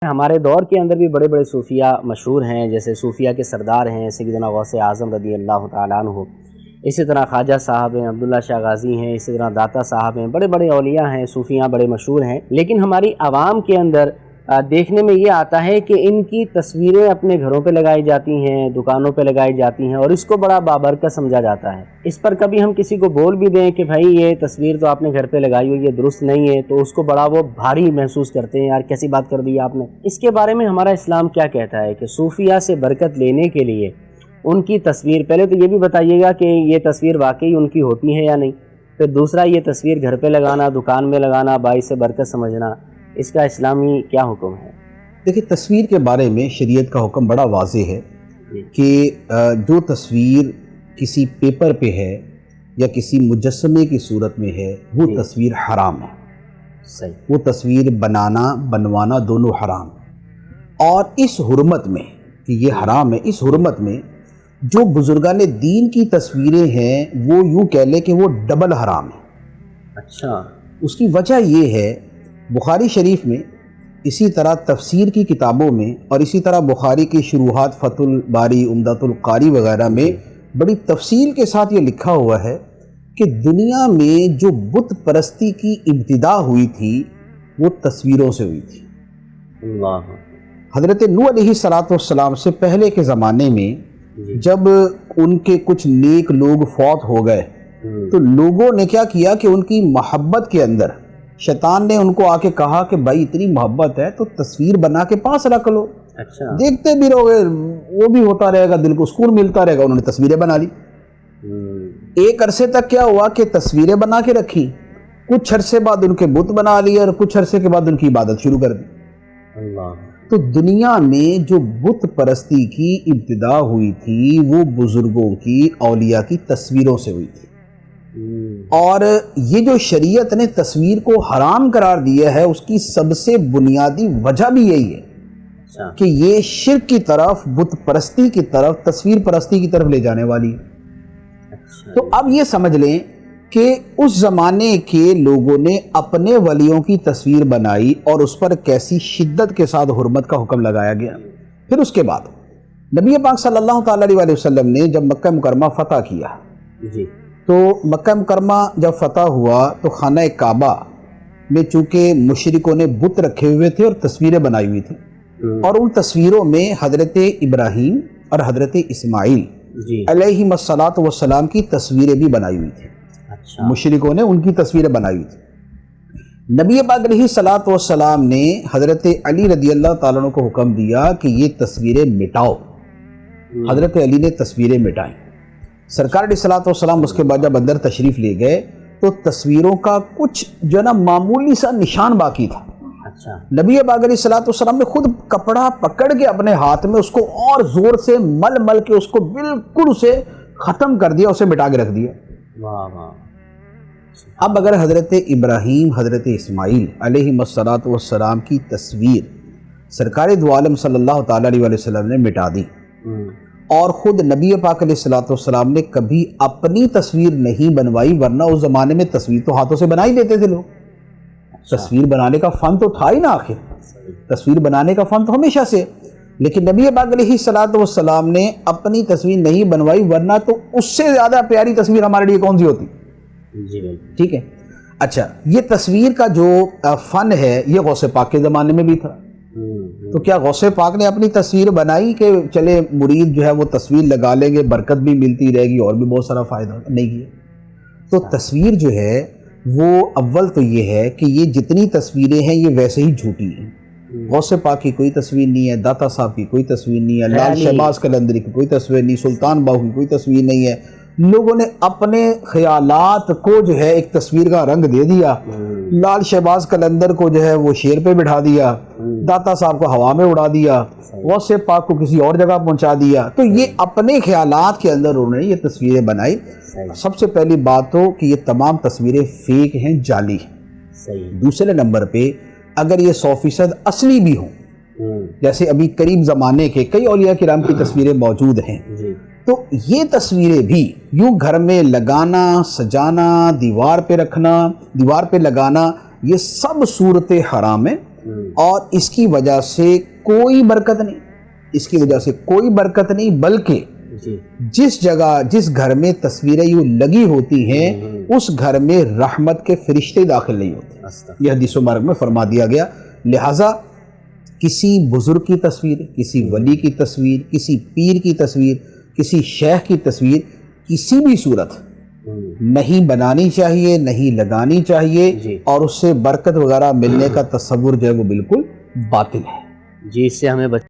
ہمارے دور کے اندر بھی بڑے بڑے صوفیہ مشہور ہیں، جیسے صوفیہ کے سردار ہیں سیدنا غوث اعظم رضی اللہ تعالیٰ عنہ، اسی طرح خواجہ صاحب ہیں، عبداللہ شاہ غازی ہیں، اسی طرح داتا صاحب ہیں، بڑے بڑے اولیاء ہیں، صوفیاں بڑے مشہور ہیں۔ لیکن ہماری عوام کے اندر دیکھنے میں یہ آتا ہے کہ ان کی تصویریں اپنے گھروں پہ لگائی جاتی ہیں، دکانوں پہ لگائی جاتی ہیں، اور اس کو بڑا بابرکت سمجھا جاتا ہے۔ اس پر کبھی ہم کسی کو بول بھی دیں کہ بھائی یہ تصویر تو آپ نے گھر پہ لگائی ہوئی ہے، درست نہیں ہے، تو اس کو بڑا وہ بھاری محسوس کرتے ہیں، یار کیسی بات کر دی آپ نے۔ اس کے بارے میں ہمارا اسلام کیا کہتا ہے کہ صوفیہ سے برکت لینے کے لیے ان کی تصویر، پہلے تو یہ بھی بتائیے گا کہ یہ تصویر واقعی ان کی ہوتی ہے یا نہیں، پھر دوسرا یہ تصویر گھر پہ لگانا، دکان میں لگانا، باعث برکت سمجھنا، اس کا اسلامی کیا حکم ہے؟ دیکھیں، تصویر کے بارے میں شریعت کا حکم بڑا واضح ہے کہ جو تصویر کسی پیپر پہ ہے یا کسی مجسمے کی صورت میں ہے وہ تصویر حرام ہے۔ صحیح۔ وہ تصویر بنانا بنوانا دونوں حرام ہے، اور اس حرمت میں کہ یہ حرام ہے، اس حرمت میں جو بزرگان دین کی تصویریں ہیں وہ یوں کہہ لیں کہ وہ ڈبل حرام ہے۔ اچھا۔ اس کی وجہ یہ ہے، بخاری شریف میں، اسی طرح تفسیر کی کتابوں میں، اور اسی طرح بخاری کی شروحات فتح الباری، عمدۃ القاری وغیرہ میں بڑی تفصیل کے ساتھ یہ لکھا ہوا ہے کہ دنیا میں جو بت پرستی کی ابتدا ہوئی تھی وہ تصویروں سے ہوئی تھی۔ اللہ۔ حضرت نوح علیہ السلام سے پہلے کے زمانے میں جب ان کے کچھ نیک لوگ فوت ہو گئے تو لوگوں نے کیا کیا کہ ان کی محبت کے اندر شیطان نے ان کو آ کے کہا کہ بھائی اتنی محبت ہے تو تصویر بنا کے پاس رکھ لو، اچھا، دیکھتے بھی رہو گے، وہ بھی ہوتا رہے گا، دل کو سکون ملتا رہے گا۔ انہوں نے تصویریں بنا لی۔ ایک عرصے تک کیا ہوا کہ تصویریں بنا کے رکھی، کچھ عرصے بعد ان کے بت بنا لیے، اور کچھ عرصے کے بعد ان کی عبادت شروع کر دی۔ اللہ۔ تو دنیا میں جو بت پرستی کی ابتدا ہوئی تھی وہ بزرگوں کی، اولیاء کی تصویروں سے ہوئی تھی، اور یہ جو شریعت نے تصویر کو حرام قرار دیا ہے اس کی سب سے بنیادی وجہ بھی یہی ہے کہ یہ شرک کی طرف، بت پرستی کی طرف، تصویر پرستی کی طرف لے جانے والی ہے۔ تو اب یہ سمجھ لیں کہ اس زمانے کے لوگوں نے اپنے ولیوں کی تصویر بنائی اور اس پر کیسی شدت کے ساتھ حرمت کا حکم لگایا گیا۔ پھر اس کے بعد نبی پاک صلی اللہ تعالیٰ علیہ وسلم نے جب مکہ مکرمہ فتح کیا تو مکہ مکرمہ جب فتح ہوا تو خانہ کعبہ میں چونکہ مشرکوں نے بت رکھے ہوئے تھے اور تصویریں بنائی ہوئی تھیں، اور ان تصویروں میں حضرت ابراہیم اور حضرت اسماعیل علیہم الصلاۃ والسلام کی تصویریں بھی بنائی ہوئی تھیں۔ مشرکوں نے ان کی تصویریں بنائی ہوئی تھیں۔ نبی پاک علیہ الصلاۃ والسلام نے حضرت علی رضی اللہ تعالیٰ عنہ کو حکم دیا کہ یہ تصویریں مٹاؤ۔ حضرت علی نے تصویریں مٹائیں۔ سرکار علیہ الصلاۃ والسلام اس کے بعد جب اندر تشریف لے گئے تو تصویروں کا کچھ جو ہے نا معمولی سا نشان باقی تھا۔ نبی پاک علیہ الصلاۃ والسلام نے خود کپڑا پکڑ کے اپنے ہاتھ میں اس کو اور زور سے مل کے اس کو بالکل اسے ختم کر دیا، اسے مٹا کے رکھ دیا۔ اب اگر حضرت ابراہیم، حضرت اسماعیل علیہم الصلاۃ والسلام کی تصویر سرکار دو عالم صلی اللہ تعالیٰ علیہ وسلم نے مٹا دی، اور خود نبی پاک علیہ الصلاۃ والسلام نے کبھی اپنی تصویر نہیں بنوائی، ورنہ اس زمانے میں تصویر تو ہاتھوں سے بنا ہی دیتے تھے لوگ۔ تصویر بنانے کا فن تو تھا ہی نا، آخر تصویر بنانے کا فن تو ہمیشہ سے، لیکن نبی پاک علیہ الصلاۃ والسلام نے اپنی تصویر نہیں بنوائی، ورنہ تو اس سے زیادہ پیاری تصویر ہمارے لیے کون سی ہوتی؟ ٹھیک ہے۔ اچھا، یہ تصویر کا جو فن ہے یہ غوث پاک کے زمانے میں بھی تھا، تو کیا غوث پاک نے اپنی تصویر بنائی کہ چلے مرید جو ہے وہ تصویر لگا لیں گے، برکت بھی ملتی رہے گی اور بھی بہت سارا فائدہ ہوگا؟ نہیں کیا۔ تو تصویر جو ہے وہ اول تو یہ ہے کہ یہ جتنی تصویریں ہیں یہ ویسے ہی جھوٹی ہیں۔ غوث پاک کی کوئی تصویر نہیں ہے، داتا صاحب کی کوئی تصویر نہیں ہے، لال شہباز قلندری کی کوئی تصویر نہیں، سلطان باہو کی کوئی تصویر نہیں ہے۔ لوگوں نے اپنے خیالات کو جو ہے ایک تصویر کا رنگ دے دیا، لال شہباز قلندر کو جو ہے وہ شیر پہ بٹھا دیا، داتا صاحب کو ہوا میں اڑا دیا، غوث پاک کو کسی اور جگہ پہنچا دیا۔ تو یہ اپنے خیالات کے اندر انہوں نے یہ تصویریں بنائی۔ سب سے پہلی بات تو کہ یہ تمام تصویریں فیک ہیں، جعلی ہیں۔ دوسرے نمبر پہ اگر یہ 100% اصلی بھی ہوں، جیسے ابھی قریب زمانے کے کئی اولیاء کرام کی تصویریں موجود ہیں، تو یہ تصویریں بھی یوں گھر میں لگانا، سجانا، دیوار پہ رکھنا، دیوار پہ لگانا، یہ سب صورت حرام ہے۔ اور اس کی وجہ سے کوئی برکت نہیں، اس کی وجہ سے کوئی برکت نہیں، بلکہ جس جگہ جس گھر میں تصویریں یوں لگی ہوتی ہیں اس گھر میں رحمت کے فرشتے داخل نہیں ہوتے، یہ حدیث مبارک میں فرما دیا گیا۔ لہٰذا کسی بزرگ کی تصویر، کسی ولی کی تصویر، کسی پیر کی تصویر، کسی شیخ کی تصویر کسی بھی صورت نہیں بنانی چاہیے، نہیں لگانی چاہیے، اور اس سے برکت وغیرہ ملنے کا تصور جو ہے وہ بالکل باطل ہے۔ جی، اس سے ہمیں